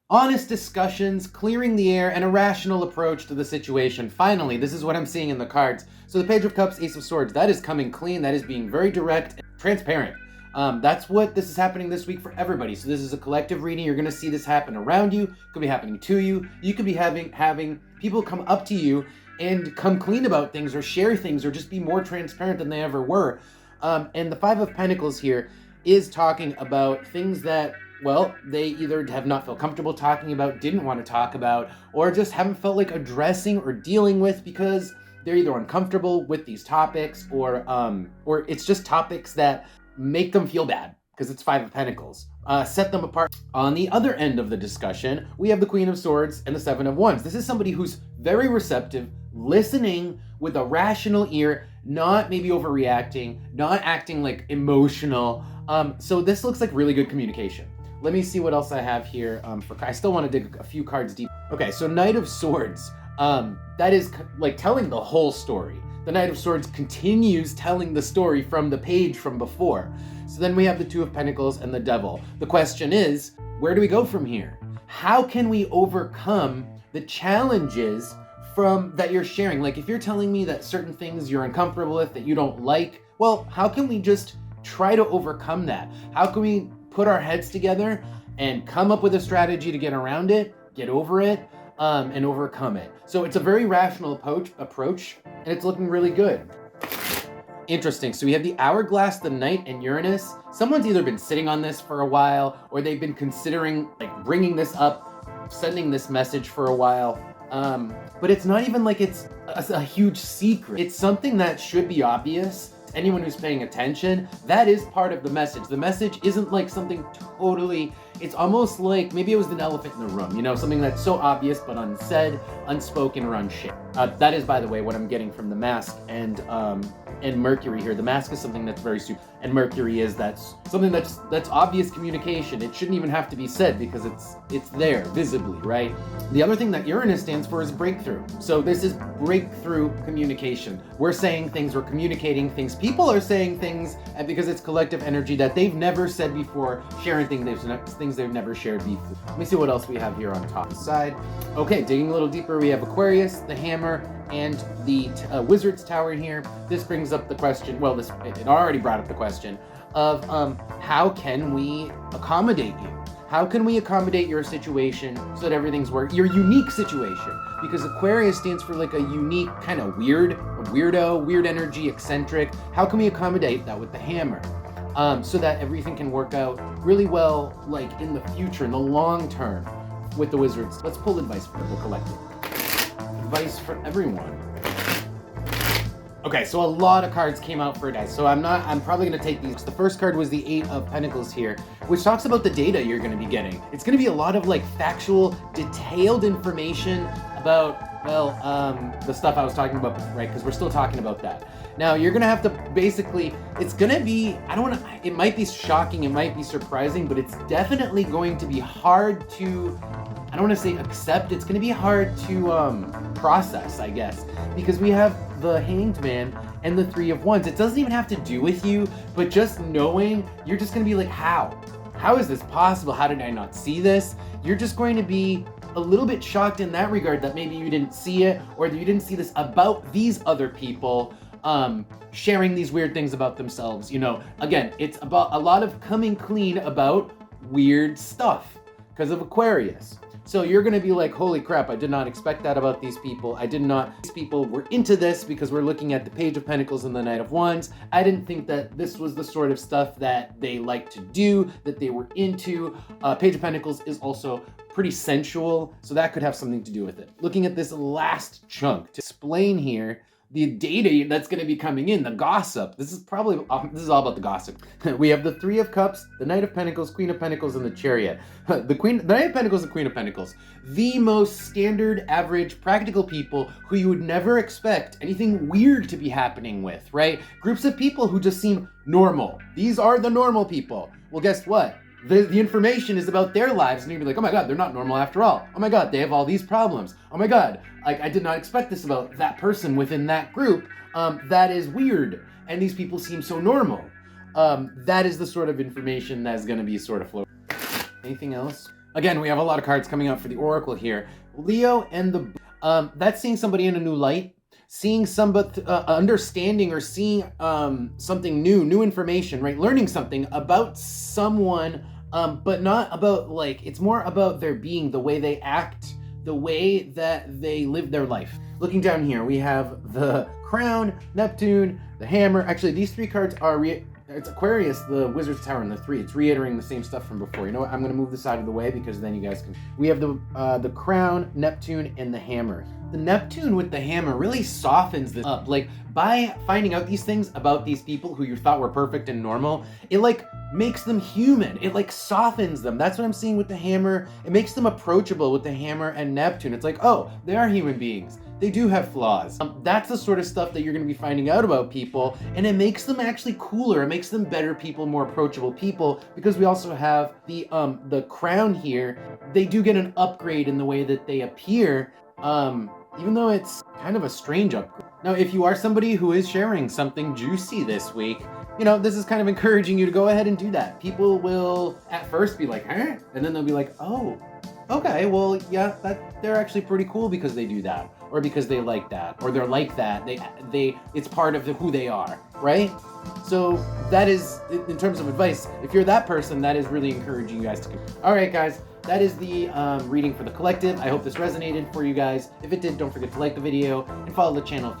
honest discussions, clearing the air, and a rational approach to the situation. Finally, this is what I'm seeing in the cards. So the Page of Cups, Ace of Swords, that is coming clean. That is being very direct and transparent. That's what this is happening this week for everybody. So this is a collective reading. You're going to see this happen around you. It could be happening to you. You could be having people come up to you and come clean about things or share things or just be more transparent than they ever were. And the Five of Pentacles here is talking about things that, well, they either have not felt comfortable talking about, didn't want to talk about, or just haven't felt like addressing or dealing with because they're either uncomfortable with these topics or it's just topics that make them feel bad because it's Five of Pentacles. Set them apart. On the other end of the discussion, we have the Queen of Swords and the Seven of Wands. This is somebody who's very receptive, listening with a rational ear, not maybe overreacting, not acting like emotional. So this looks like really good communication. Let me see what else I have here. I still want to dig a few cards deep. Okay, so Knight of Swords. That is like telling the whole story. The Knight of Swords continues telling the story from the page from before. So then we have the Two of Pentacles and the Devil. The question is, where do we go from here? How can we overcome the challenges from that you're sharing? Like if you're telling me that certain things you're uncomfortable with, that you don't like, well, how can we just try to overcome that? How can we put our heads together and come up with a strategy to get around it, get over it, and overcome it? So it's a very rational approach, and it's looking really good. Interesting. So we have the Hourglass, the Knight, and Uranus. Someone's either been sitting on this for a while, or they've been considering like bringing this up, sending this message for a while. But it's not even like it's a huge secret. It's something that should be obvious. Anyone who's paying attention, that is part of the message. The message isn't like something totally, it's almost like maybe it was an elephant in the room, you know, something that's so obvious but unsaid, unspoken, or unshared. That is, by the way, what I'm getting from the Mask and Mercury here. The Mask is something that's very super, and Mercury is that's something that's obvious communication. It shouldn't even have to be said because it's there visibly, right? The other thing that Uranus stands for is breakthrough. So this is breakthrough communication. We're saying things, we're communicating things. People are saying things because it's collective energy that they've never said before, sharing things they've never shared before. Let me see what else we have here on top side. Okay, digging a little deeper, we have Aquarius, the Hammer, and the Wizard's Tower here. This brings up the question, well, it already brought up the question of how can we accommodate you? How can we accommodate your situation so that everything's working? Your unique situation. Because Aquarius stands for like a unique, kind of weirdo, weird energy, eccentric. How can we accommodate that with the Hammer? So that everything can work out really well, like in the future, in the long term with the Wizards. Let's pull advice for the collective. Advice for everyone. Okay, so a lot of cards came out for advice. So I'm probably gonna take these. The first card was the Eight of Pentacles here, which talks about the data you're gonna be getting. It's gonna be a lot of like factual, detailed information about, well, the stuff I was talking about, right? Because we're still talking about that. Now you're gonna have to basically, it's gonna be, it might be shocking, it might be surprising, but it's definitely going to be hard to, I don't wanna say accept, it's gonna be hard to process, I guess, because we have the Hanged Man and the Three of Wands. It doesn't even have to do with you, but just knowing, you're just gonna be like, how? How is this possible? How did I not see this? You're just going to be a little bit shocked in that regard that maybe you didn't see it, or that you didn't see this about these other people sharing these weird things about themselves. You know, again, it's about a lot of coming clean about weird stuff because of Aquarius. So you're gonna be like, holy crap, I did not expect that about these people. These people were into this because we're looking at the Page of Pentacles and the Knight of Wands. I didn't think that this was the sort of stuff that they like to do, that they were into. Page of Pentacles is also pretty sensual, so that could have something to do with it. Looking at this last chunk to explain here, the data that's going to be coming in, the gossip. This is all about the gossip. We have the Three of Cups, the Knight of Pentacles, Queen of Pentacles, and the Chariot. The Knight of Pentacles and Queen of Pentacles. The most standard, average, practical people who you would never expect anything weird to be happening with, right? Groups of people who just seem normal. These are the normal people. Well, guess what? The information is about their lives, and you'd be like, oh my God, they're not normal after all. Oh my God, they have all these problems. Oh my God, like I did not expect this about that person within that group. That is weird. And these people seem so normal. That is the sort of information that's going to be sort of floating. Anything else? Again, we have a lot of cards coming out for the Oracle here. Leo and the... that's seeing somebody in a new light. Seeing somebody, understanding or seeing something new information, right? Learning something about someone, but not about, like, it's more about their being, the way they act, the way that they live their life. Looking down here, we have the Crown, Neptune, the Hammer. Actually, these three cards are... it's Aquarius, the Wizard's Tower, and the 3. It's reiterating the same stuff from before. You know what? I'm going to move this out of the way because then you guys can... We have the Crown, Neptune, and the Hammer. The Neptune with the Hammer really softens this up. Like, by finding out these things about these people who you thought were perfect and normal, it, like, makes them human. It, like, softens them. That's what I'm seeing with the Hammer. It makes them approachable with the Hammer and Neptune. It's like, oh, they are human beings. They do have flaws. That's the sort of stuff that you're going to be finding out about people, and it makes them actually cooler. It makes them better people, more approachable people, because we also have the Crown here. They do get an upgrade in the way that they appear, even though it's kind of a strange upgrade. Now, if you are somebody who is sharing something juicy this week, you know, this is kind of encouraging you to go ahead and do that. People will at first be like, huh? And then they'll be like, oh, okay, well, yeah, they're actually pretty cool because they do that, or because they like that, or they're like that. It's part of who they are, right? So that is, in terms of advice, if you're that person, that is really encouraging you guys to. All right, guys, that is the reading for the collective. I hope this resonated for you guys. If it did, don't forget to like the video and follow the channel if you